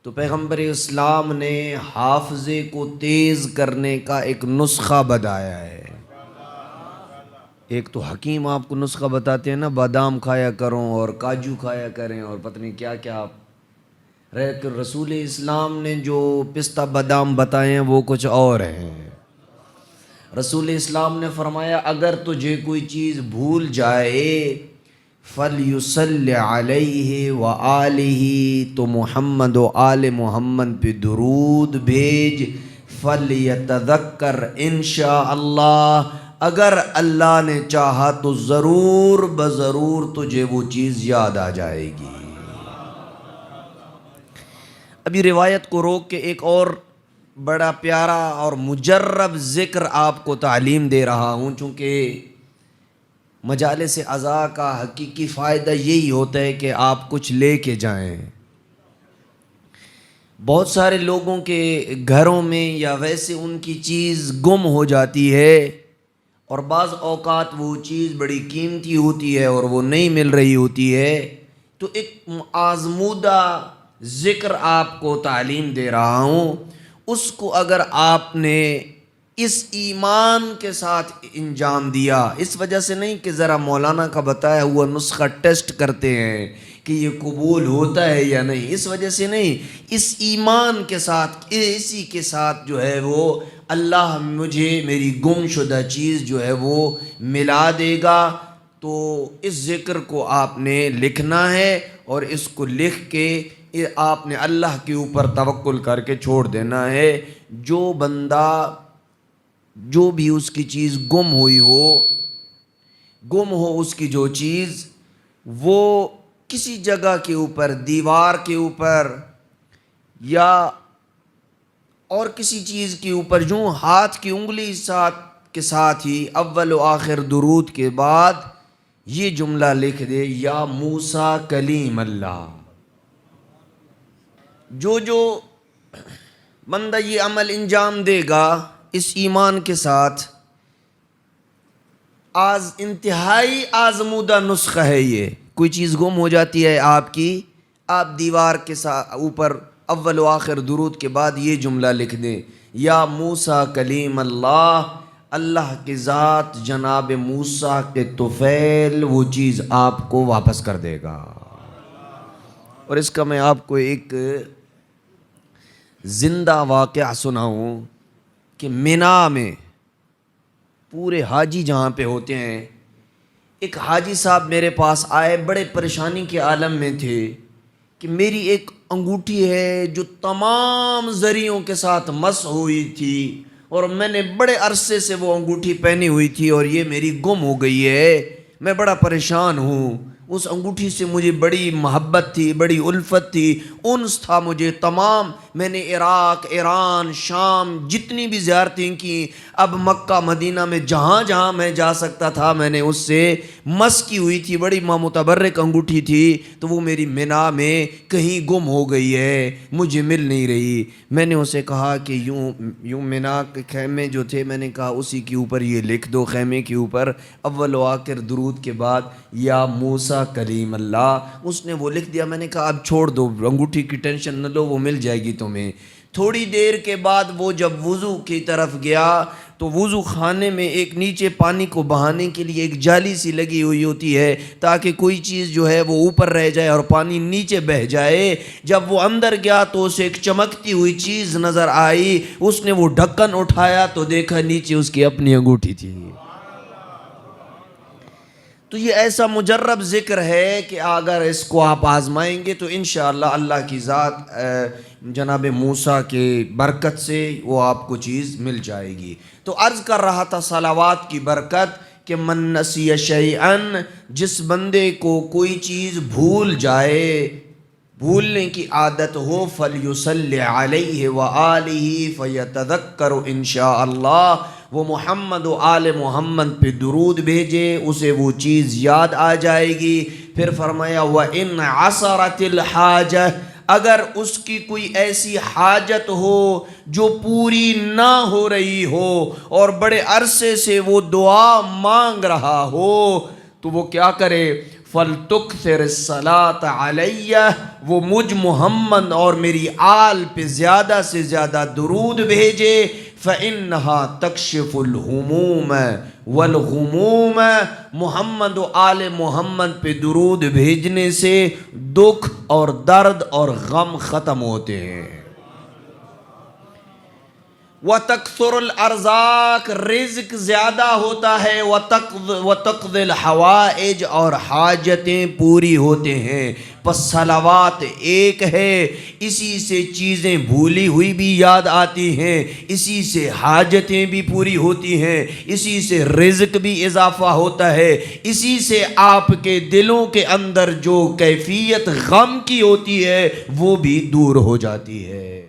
تو پیغمبر اسلام نے حافظے کو تیز کرنے کا ایک نسخہ بتایا ہے۔ ایک تو حکیم آپ کو نسخہ بتاتے ہیں نا، بادام کھایا کرو اور کاجو کھایا کریں اور پتہ نہیں کیا کیا، رسول اسلام نے جو پستہ بادام بتائے ہیں وہ کچھ اور ہیں۔ رسول اسلام نے فرمایا اگر تجھے کوئی چیز بھول جائے فَلْيُصَلِّ عَلَيْهِ وَآلِهِ، تو محمد و آل محمد پہ درود بھیج، فَلْيَتَذَكَّرْ انشاءاللہ، اگر اللہ نے چاہا تو ضرور بضرور تجھے وہ چیز یاد آ جائے گی۔ ابھی روایت کو روک کے ایک اور بڑا پیارا اور مجرب ذکر آپ کو تعلیم دے رہا ہوں، چونکہ مجالس عزا کا حقیقی فائدہ یہی ہوتا ہے کہ آپ کچھ لے کے جائیں۔ بہت سارے لوگوں کے گھروں میں یا ویسے ان کی چیز گم ہو جاتی ہے، اور بعض اوقات وہ چیز بڑی قیمتی ہوتی ہے اور وہ نہیں مل رہی ہوتی ہے۔ تو ایک آزمودہ ذکر آپ کو تعلیم دے رہا ہوں، اس کو اگر آپ نے اس ایمان کے ساتھ انجام دیا، اس وجہ سے نہیں کہ ذرا مولانا کا بتایا ہوا نسخہ ٹیسٹ کرتے ہیں کہ یہ قبول ہوتا ہے یا نہیں، اس وجہ سے نہیں، اس ایمان کے ساتھ، اسی کے ساتھ جو ہے وہ اللہ مجھے میری گم شدہ چیز جو ہے وہ ملا دے گا۔ تو اس ذکر کو آپ نے لکھنا ہے اور اس کو لکھ کے آپ نے اللہ کے اوپر توکل کر کے چھوڑ دینا ہے۔ جو بندہ جو بھی اس کی چیز گم ہوئی ہو، گم ہو اس کی جو چیز، وہ کسی جگہ کے اوپر، دیوار کے اوپر یا اور کسی چیز کے اوپر، جو ہاتھ کی انگلی کے ساتھ ہی اول و آخر درود کے بعد یہ جملہ لکھ دے، یا موسیٰ کلیم اللہ۔ جو بندہ یہ عمل انجام دے گا اس ایمان کے ساتھ، انتہائی آزمودہ نسخہ ہے یہ۔ کوئی چیز گم ہو جاتی ہے آپ کی، آپ دیوار کے اوپر اول و آخر درود کے بعد یہ جملہ لکھ دیں، یا موسیٰ کلیم اللہ، اللہ کی ذات جناب موسیٰ کے طفیل وہ چیز آپ کو واپس کر دے گا۔ اور اس کا میں آپ کو ایک زندہ واقعہ سناؤں کہ مینا میں پورے حاجی جہاں پہ ہوتے ہیں، ایک حاجی صاحب میرے پاس آئے، بڑے پریشانی کے عالم میں تھے کہ میری ایک انگوٹھی ہے جو تمام ذریعوں کے ساتھ مس ہوئی تھی، اور میں نے بڑے عرصے سے وہ انگوٹھی پہنی ہوئی تھی اور یہ میری گم ہو گئی ہے، میں بڑا پریشان ہوں۔ اس انگوٹھی سے مجھے بڑی محبت تھی، بڑی الفت تھی، انس تھا مجھے تمام۔ میں نے عراق، ایران، شام جتنی بھی زیارتیں کی، اب مکہ مدینہ میں جہاں جہاں میں جا سکتا تھا میں نے اس سے مس کی ہوئی تھی، بڑی متبرک انگوٹھی تھی، تو وہ میری مینا میں کہیں گم ہو گئی ہے، مجھے مل نہیں رہی۔ میں نے اسے کہا کہ یوں مینا کے خیمے جو تھے، میں نے کہا اسی کے اوپر یہ لکھ دو، خیمے کے اوپر اول و آخر درود کے بعد یا موسیٰ کلیم اللہ۔ اس نے وہ لکھ دیا۔ میں نے کہا اب چھوڑ دو، انگوٹھی کی ٹینشن نہ لو، وہ مل جائے گی تمہیں۔ تھوڑی دیر کے بعد وہ جب وضو کی طرف گیا تو وضو خانے میں ایک نیچے پانی کو بہانے کے لیے ایک جالی سی لگی ہوئی ہوتی ہے تاکہ کوئی چیز جو ہے وہ اوپر رہ جائے اور پانی نیچے بہہ جائے۔ جب وہ اندر گیا تو اسے ایک چمکتی ہوئی چیز نظر آئی، اس نے وہ ڈھکن اٹھایا تو دیکھا نیچے اس کی اپنی انگوٹھی تھی۔ تو یہ ایسا مجرب ذکر ہے کہ اگر اس کو آپ آزمائیں گے تو انشاءاللہ اللہ کی ذات جناب موسیٰ کے برکت سے وہ آپ کو چیز مل جائے گی۔ تو عرض کر رہا تھا صلوات کی برکت کہ من نسی شیئن، جس بندے کو کوئی چیز بھول جائے، بھولنے کی عادت ہو، فَلْيُصَلِّ عَلَيْهِ وَآلِهِ فَيَتَذَكَّرُ انشاءاللہ، وہ محمد و آل محمد پہ درود بھیجے، اسے وہ چیز یاد آ جائے گی۔ پھر فرمایا وَإِنْ عَصَرَتِ الْحَاجَةِ، اگر اس کی کوئی ایسی حاجت ہو جو پوری نہ ہو رہی ہو اور بڑے عرصے سے وہ دعا مانگ رہا ہو، تو وہ کیا کرے؟ فَلْتُكْثِرِ الصَّلَاةَ عَلَيَّ، وہ مجھ محمد اور میری آل پہ زیادہ سے زیادہ درود بھیجے، فَإِنَّهَا تَكْشِفُ الْهُمُومَ وَالْغُمُومَ، محمد و آل محمد پہ درود بھیجنے سے دکھ اور درد اور غم ختم ہوتے ہیں۔ وَتَكْثُرُ الْأَرْزَاقِ، رزق زیادہ ہوتا ہے، وَتَقْضِي الْحَوَائِجِ، اور حاجتیں پوری ہوتے ہیں۔ پس صلوات ایک ہے، اسی سے چیزیں بھولی ہوئی بھی یاد آتی ہیں، اسی سے حاجتیں بھی پوری ہوتی ہیں، اسی سے رزق بھی اضافہ ہوتا ہے، اسی سے آپ کے دلوں کے اندر جو کیفیت غم کی ہوتی ہے وہ بھی دور ہو جاتی ہے۔